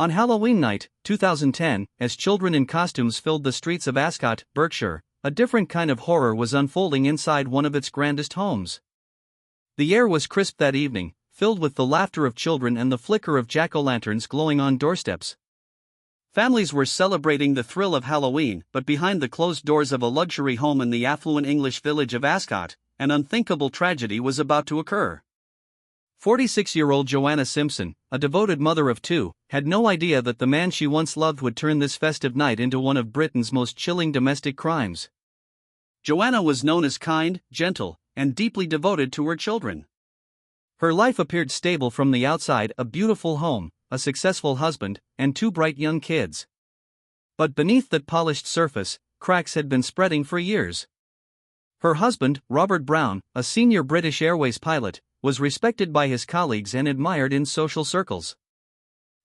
On Halloween night, 2010, as children in costumes filled the streets of Ascot, Berkshire, a different kind of horror was unfolding inside one of its grandest homes. The air was crisp that evening, filled with the laughter of children and the flicker of jack-o'-lanterns glowing on doorsteps. Families were celebrating the thrill of Halloween, but behind the closed doors of a luxury home in the affluent English village of Ascot, an unthinkable tragedy was about to occur. 46-year-old Joanna Simpson, a devoted mother of two, had no idea that the man she once loved would turn this festive night into one of Britain's most chilling domestic crimes. Joanna was known as kind, gentle, and deeply devoted to her children. Her life appeared stable from the outside: a beautiful home, a successful husband, and two bright young kids. But beneath that polished surface, cracks had been spreading for years. Her husband, Robert Brown, a senior British Airways pilot, was respected by his colleagues and admired in social circles.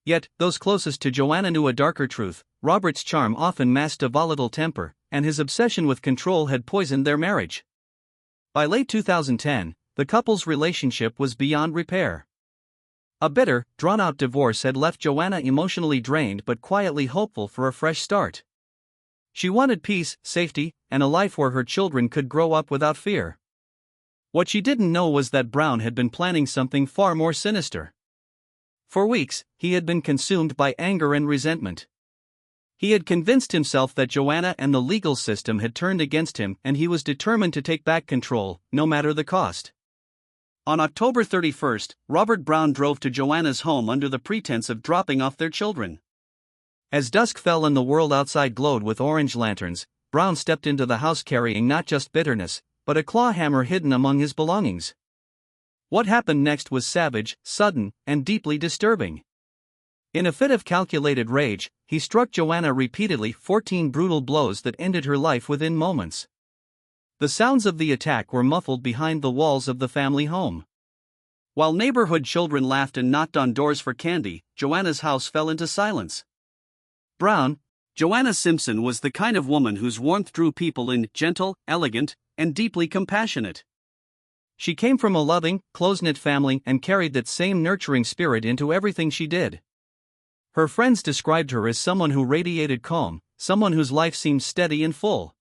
Yet, those closest to Joanna knew a darker truth: Robert's charm often masked a volatile temper, and his obsession with control had poisoned their marriage. By late 2010, the couple's relationship was beyond repair. A bitter, drawn-out divorce had left Joanna emotionally drained but quietly hopeful for a fresh start. She wanted peace, safety, and a life where her children could grow up without fear. What she didn't know was that Brown had been planning something far more sinister. For weeks, he had been consumed by anger and resentment. He had convinced himself that Joanna and the legal system had turned against him, and he was determined to take back control, no matter the cost. On October 31st, Robert Brown drove to Joanna's home under the pretense of dropping off their children. As dusk fell and the world outside glowed with orange lanterns, Brown stepped into the house carrying not just bitterness, but a claw hammer hidden among his belongings. What happened next was savage, sudden, and deeply disturbing. In a fit of calculated rage, he struck Joanna repeatedly, 14 brutal blows that ended her life within moments. The sounds of the attack were muffled behind the walls of the family home. While neighborhood children laughed and knocked on doors for candy, Joanna's house fell into silence. Joanna Simpson was the kind of woman whose warmth drew people in, gentle, elegant, and deeply compassionate. She came from a loving, close-knit family and carried that same nurturing spirit into everything she did. Her friends described her as someone who radiated calm, someone whose life seemed steady and full.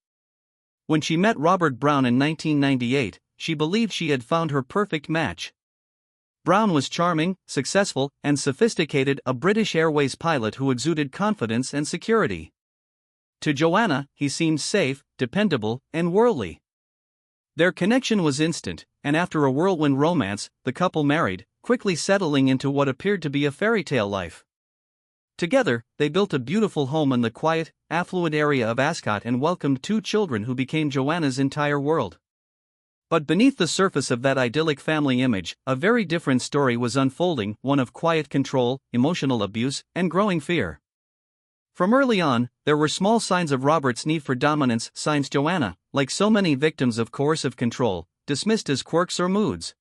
When she met Robert Brown in 1998, she believed she had found her perfect match. Brown was charming, successful, and sophisticated, a British Airways pilot who exuded confidence and security. To Joanna, he seemed safe, dependable, and worldly. Their connection was instant, and after a whirlwind romance, the couple married, quickly settling into what appeared to be a fairy tale life. Together, they built a beautiful home in the quiet, affluent area of Ascot and welcomed two children who became Joanna's entire world. But beneath the surface of that idyllic family image, a very different story was unfolding, one of quiet control, emotional abuse, and growing fear. From early on, there were small signs of Robert's need for dominance, signs Joanna, like so many victims of coercive control, dismissed as quirks or moods.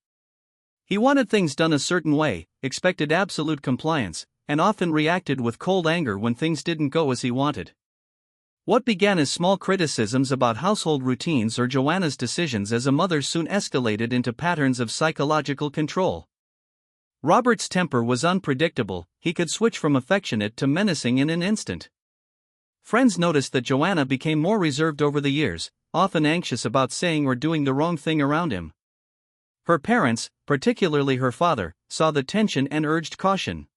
He wanted things done a certain way, expected absolute compliance, and often reacted with cold anger when things didn't go as he wanted. What began as small criticisms about household routines or Joanna's decisions as a mother soon escalated into patterns of psychological control. Robert's temper was unpredictable; he could switch from affectionate to menacing in an instant. Friends noticed that Joanna became more reserved over the years, often anxious about saying or doing the wrong thing around him. Her parents, particularly her father, saw the tension and urged caution.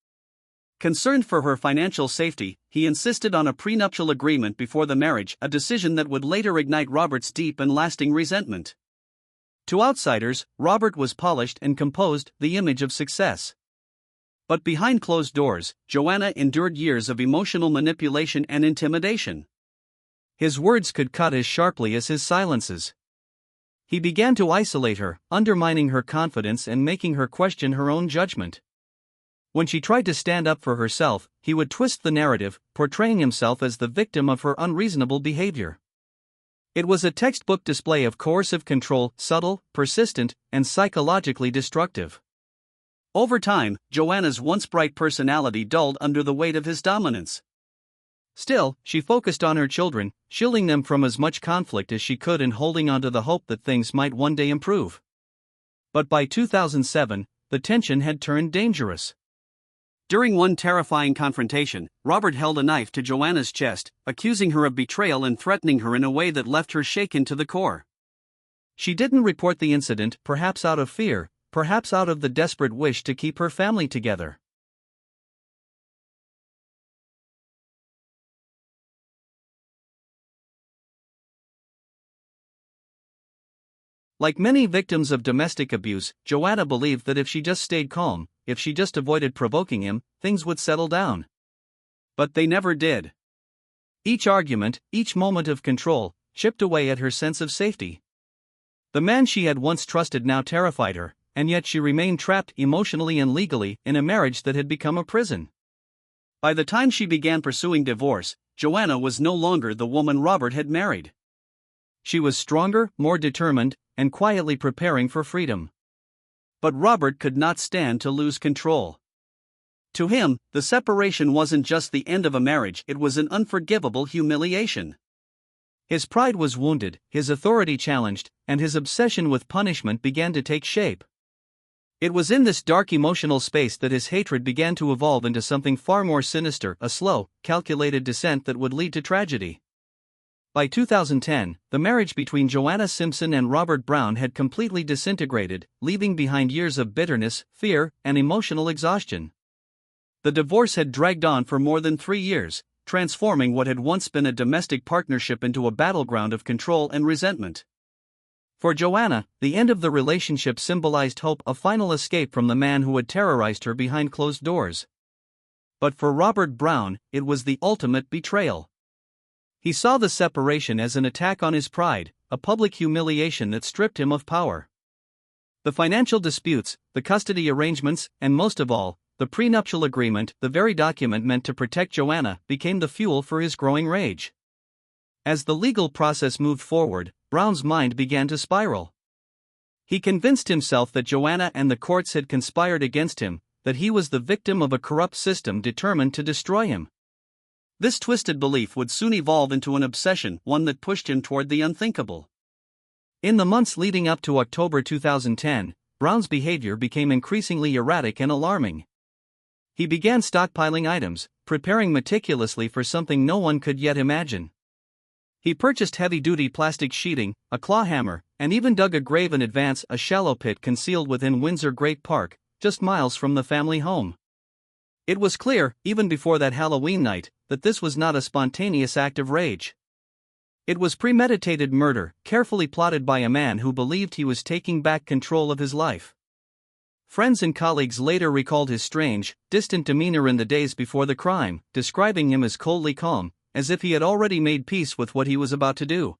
Concerned for her financial safety, he insisted on a prenuptial agreement before the marriage, a decision that would later ignite Robert's deep and lasting resentment. To outsiders, Robert was polished and composed, the image of success. But behind closed doors, Joanna endured years of emotional manipulation and intimidation. His words could cut as sharply as his silences. He began to isolate her, undermining her confidence and making her question her own judgment. When she tried to stand up for herself, he would twist the narrative, portraying himself as the victim of her unreasonable behavior. It was a textbook display of coercive control, subtle, persistent, and psychologically destructive. Over time, Joanna's once bright personality dulled under the weight of his dominance. Still, she focused on her children, shielding them from as much conflict as she could and holding on to the hope that things might one day improve. But by 2007, the tension had turned dangerous. During one terrifying confrontation, Robert held a knife to Joanna's chest, accusing her of betrayal and threatening her in a way that left her shaken to the core. She didn't report the incident, perhaps out of fear, perhaps out of the desperate wish to keep her family together. Like many victims of domestic abuse, Joanna believed that if she just stayed calm, if she just avoided provoking him, things would settle down. But they never did. Each argument, each moment of control, chipped away at her sense of safety. The man she had once trusted now terrified her, and yet she remained trapped emotionally and legally in a marriage that had become a prison. By the time she began pursuing divorce, Joanna was no longer the woman Robert had married. She was stronger, more determined, and quietly preparing for freedom. But Robert could not stand to lose control. To him, the separation wasn't just the end of a marriage, it was an unforgivable humiliation. His pride was wounded, his authority challenged, and his obsession with punishment began to take shape. It was in this dark emotional space that his hatred began to evolve into something far more sinister, a slow, calculated descent that would lead to tragedy. By 2010, the marriage between Joanna Simpson and Robert Brown had completely disintegrated, leaving behind years of bitterness, fear, and emotional exhaustion. The divorce had dragged on for more than 3 years, transforming what had once been a domestic partnership into a battleground of control and resentment. For Joanna, the end of the relationship symbolized hope, a final escape from the man who had terrorized her behind closed doors. But for Robert Brown, it was the ultimate betrayal. He saw the separation as an attack on his pride, a public humiliation that stripped him of power. The financial disputes, the custody arrangements, and most of all, the prenuptial agreement, the very document meant to protect Joanna, became the fuel for his growing rage. As the legal process moved forward, Brown's mind began to spiral. He convinced himself that Joanna and the courts had conspired against him, that he was the victim of a corrupt system determined to destroy him. This twisted belief would soon evolve into an obsession, one that pushed him toward the unthinkable. In the months leading up to October 2010, Brown's behavior became increasingly erratic and alarming. He began stockpiling items, preparing meticulously for something no one could yet imagine. He purchased heavy-duty plastic sheeting, a claw hammer, and even dug a grave in advance, a shallow pit concealed within Windsor Great Park, just miles from the family home. It was clear, even before that Halloween night, that this was not a spontaneous act of rage. It was premeditated murder, carefully plotted by a man who believed he was taking back control of his life. Friends and colleagues later recalled his strange, distant demeanor in the days before the crime, describing him as coldly calm, as if he had already made peace with what he was about to do.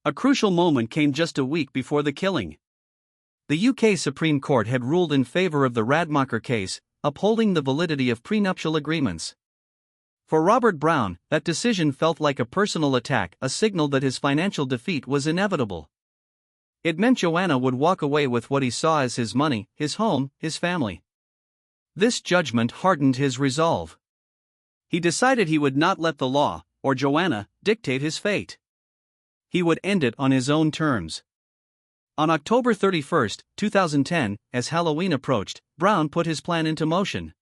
A crucial moment came just a week before the killing. The UK Supreme Court had ruled in favor of the Radmacher case, upholding the validity of prenuptial agreements. For Robert Brown, that decision felt like a personal attack, a signal that his financial defeat was inevitable. It meant Joanna would walk away with what he saw as his money, his home, his family. This judgment hardened his resolve. He decided he would not let the law, or Joanna, dictate his fate. He would end it on his own terms. On October 31, 2010, as Halloween approached, Brown put his plan into motion.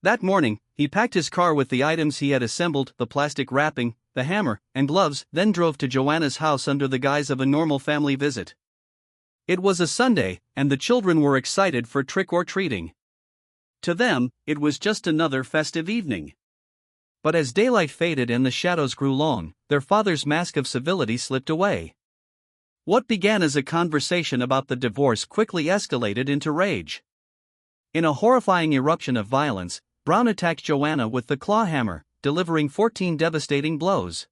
That morning, he packed his car with the items he had assembled, the plastic wrapping, the hammer, and gloves, then drove to Joanna's house under the guise of a normal family visit. It was a Sunday, and the children were excited for trick-or-treating. To them, it was just another festive evening. But as daylight faded and the shadows grew long, their father's mask of civility slipped away. What began as a conversation about the divorce quickly escalated into rage. In a horrifying eruption of violence, Brown attacked Joanna with the claw hammer, delivering 14 devastating blows.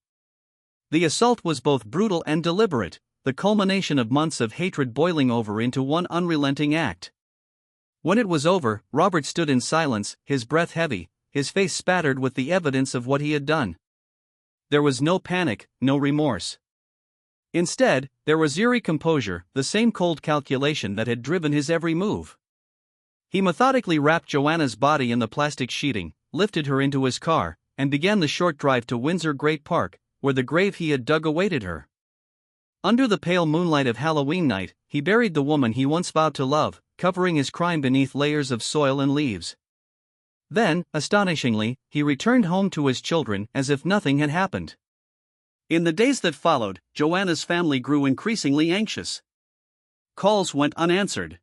The assault was both brutal and deliberate, the culmination of months of hatred boiling over into one unrelenting act. When it was over, Robert stood in silence, his breath heavy, his face spattered with the evidence of what he had done. There was no panic, no remorse. Instead, there was eerie composure, the same cold calculation that had driven his every move. He methodically wrapped Joanna's body in the plastic sheeting, lifted her into his car, and began the short drive to Windsor Great Park, where the grave he had dug awaited her. Under the pale moonlight of Halloween night, he buried the woman he once vowed to love, covering his crime beneath layers of soil and leaves. Then, astonishingly, he returned home to his children as if nothing had happened. In the days that followed, Joanna's family grew increasingly anxious. Calls went unanswered.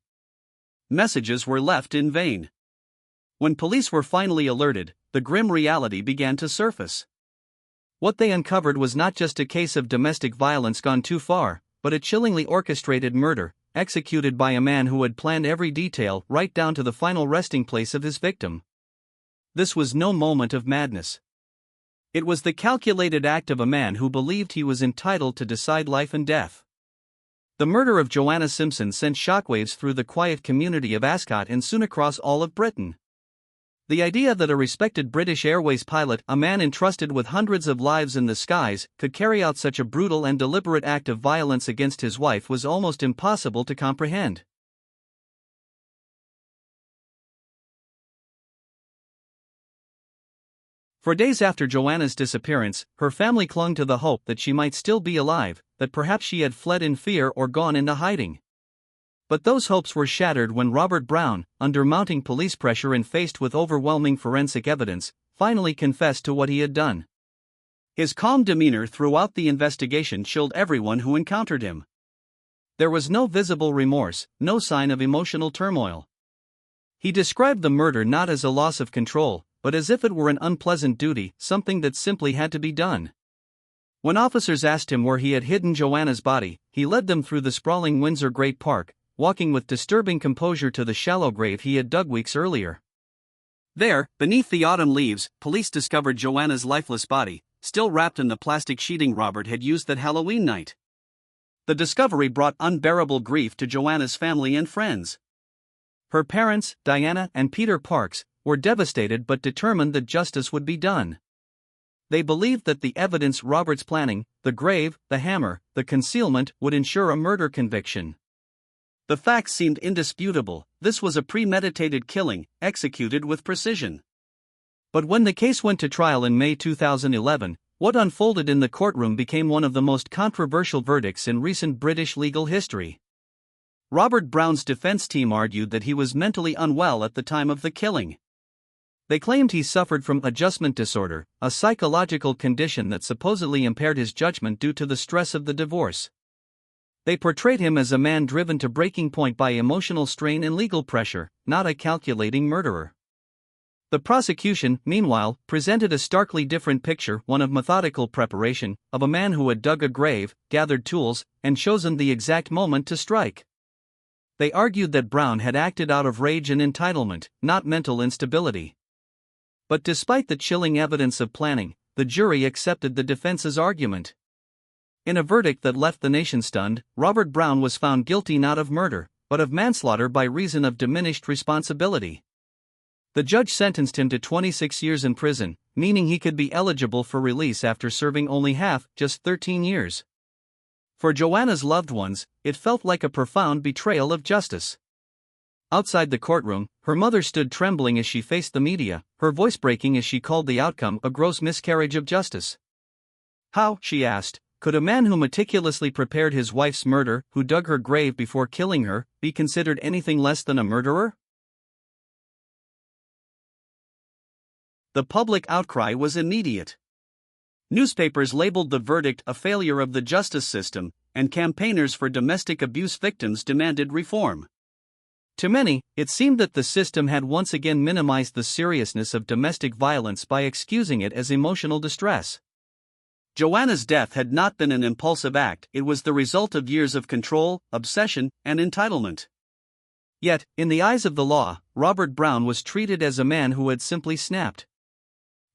Messages were left in vain. When police were finally alerted, the grim reality began to surface. What they uncovered was not just a case of domestic violence gone too far, but a chillingly orchestrated murder, executed by a man who had planned every detail right down to the final resting place of his victim. This was no moment of madness. It was the calculated act of a man who believed he was entitled to decide life and death. The murder of Joanna Simpson sent shockwaves through the quiet community of Ascot and soon across all of Britain. The idea that a respected British Airways pilot, a man entrusted with hundreds of lives in the skies, could carry out such a brutal and deliberate act of violence against his wife was almost impossible to comprehend. For days after Joanna's disappearance, her family clung to the hope that she might still be alive, that perhaps she had fled in fear or gone into hiding. But those hopes were shattered when Robert Brown, under mounting police pressure and faced with overwhelming forensic evidence, finally confessed to what he had done. His calm demeanor throughout the investigation chilled everyone who encountered him. There was no visible remorse, no sign of emotional turmoil. He described the murder not as a loss of control, but as if it were an unpleasant duty, something that simply had to be done. When officers asked him where he had hidden Joanna's body, he led them through the sprawling Windsor Great Park, walking with disturbing composure to the shallow grave he had dug weeks earlier. There, beneath the autumn leaves, police discovered Joanna's lifeless body, still wrapped in the plastic sheeting Robert had used that Halloween night. The discovery brought unbearable grief to Joanna's family and friends. Her parents, Diana and Peter Parks, were devastated but determined that justice would be done. They believed that the evidence Robert's planning, the grave, the hammer, the concealment, would ensure a murder conviction. The facts seemed indisputable. This was a premeditated killing, executed with precision. But when the case went to trial in May 2011, what unfolded in the courtroom became one of the most controversial verdicts in recent British legal history. Robert Brown's defense team argued that he was mentally unwell at the time of the killing. They claimed he suffered from adjustment disorder, a psychological condition that supposedly impaired his judgment due to the stress of the divorce. They portrayed him as a man driven to breaking point by emotional strain and legal pressure, not a calculating murderer. The prosecution, meanwhile, presented a starkly different picture, one of methodical preparation, of a man who had dug a grave, gathered tools, and chosen the exact moment to strike. They argued that Brown had acted out of rage and entitlement, not mental instability. But despite the chilling evidence of planning, the jury accepted the defense's argument. In a verdict that left the nation stunned, Robert Brown was found guilty not of murder, but of manslaughter by reason of diminished responsibility. The judge sentenced him to 26 years in prison, meaning he could be eligible for release after serving only half, just 13 years. For Joanna's loved ones, it felt like a profound betrayal of justice. Outside the courtroom, her mother stood trembling as she faced the media, her voice breaking as she called the outcome a gross miscarriage of justice. How, she asked, could a man who meticulously prepared his wife's murder, who dug her grave before killing her, be considered anything less than a murderer? The public outcry was immediate. Newspapers labeled the verdict a failure of the justice system, and campaigners for domestic abuse victims demanded reform. To many, it seemed that the system had once again minimized the seriousness of domestic violence by excusing it as emotional distress. Joanna's death had not been an impulsive act, it was the result of years of control, obsession, and entitlement. Yet, in the eyes of the law, Robert Brown was treated as a man who had simply snapped.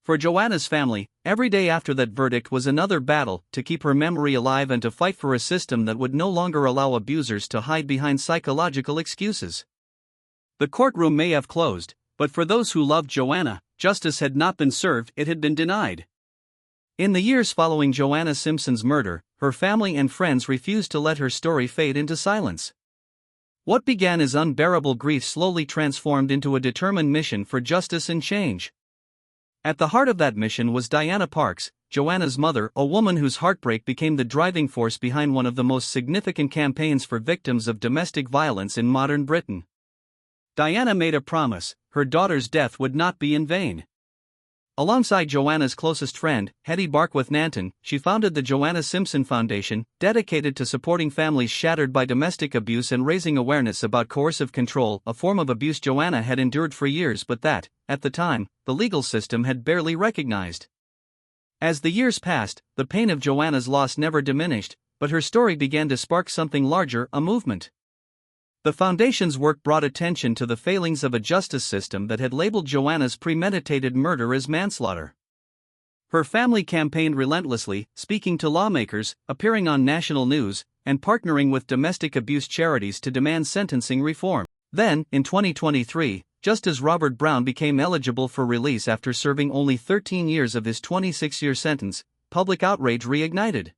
For Joanna's family, every day after that verdict was another battle to keep her memory alive and to fight for a system that would no longer allow abusers to hide behind psychological excuses. The courtroom may have closed, but for those who loved Joanna, justice had not been served, it had been denied. In the years following Joanna Simpson's murder, her family and friends refused to let her story fade into silence. What began as unbearable grief slowly transformed into a determined mission for justice and change. At the heart of that mission was Diana Parks. Joanna's mother, a woman whose heartbreak became the driving force behind one of the most significant campaigns for victims of domestic violence in modern Britain. Diana made a promise: her daughter's death would not be in vain. Alongside Joanna's closest friend, Hetti Barkworth-Nanton, she founded the Joanna Simpson Foundation, dedicated to supporting families shattered by domestic abuse and raising awareness about coercive control, a form of abuse Joanna had endured for years but that, at the time, the legal system had barely recognized. As the years passed, the pain of Joanna's loss never diminished, but her story began to spark something larger, a movement. The foundation's work brought attention to the failings of a justice system that had labeled Joanna's premeditated murder as manslaughter. Her family campaigned relentlessly, speaking to lawmakers, appearing on national news, and partnering with domestic abuse charities to demand sentencing reform. Then, in 2023, just as Robert Brown became eligible for release after serving only 13 years of his 26-year sentence, public outrage reignited.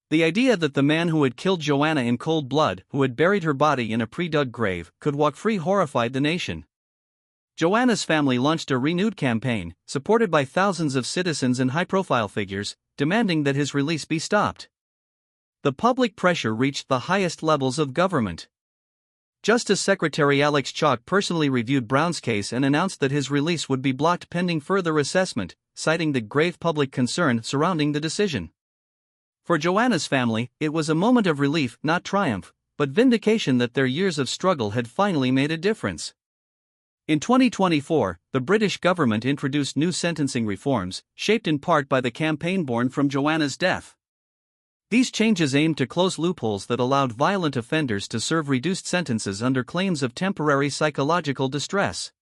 The idea that the man who had killed Joanna in cold blood, who had buried her body in a pre-dug grave, could walk free horrified the nation. Joanna's family launched a renewed campaign, supported by thousands of citizens and high-profile figures, demanding that his release be stopped. The public pressure reached the highest levels of government. Justice Secretary Alex Chalk personally reviewed Brown's case and announced that his release would be blocked pending further assessment, citing the grave public concern surrounding the decision. For Joanna's family, it was a moment of relief, not triumph, but vindication that their years of struggle had finally made a difference. In 2024, the British government introduced new sentencing reforms, shaped in part by the campaign born from Joanna's death. These changes aimed to close loopholes that allowed violent offenders to serve reduced sentences under claims of temporary psychological distress.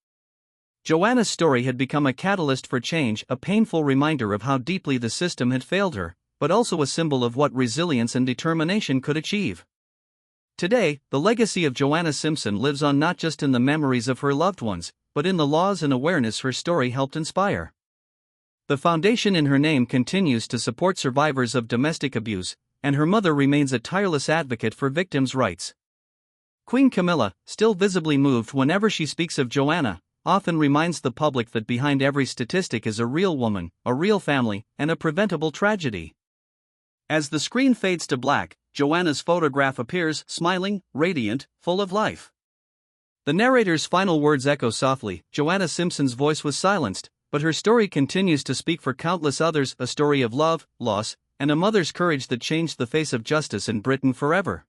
Joanna's story had become a catalyst for change, a painful reminder of how deeply the system had failed her, but also a symbol of what resilience and determination could achieve. Today, the legacy of Joanna Simpson lives on not just in the memories of her loved ones, but in the laws and awareness her story helped inspire. The foundation in her name continues to support survivors of domestic abuse, and her mother remains a tireless advocate for victims' rights. Queen Camilla, still visibly moved whenever she speaks of Joanna, often reminds the public that behind every statistic is a real woman, a real family, and a preventable tragedy. As the screen fades to black, Joanna's photograph appears, smiling, radiant, full of life. The narrator's final words echo softly. Joanna Simpson's voice was silenced, but her story continues to speak for countless others, a story of love, loss, and a mother's courage that changed the face of justice in Britain forever.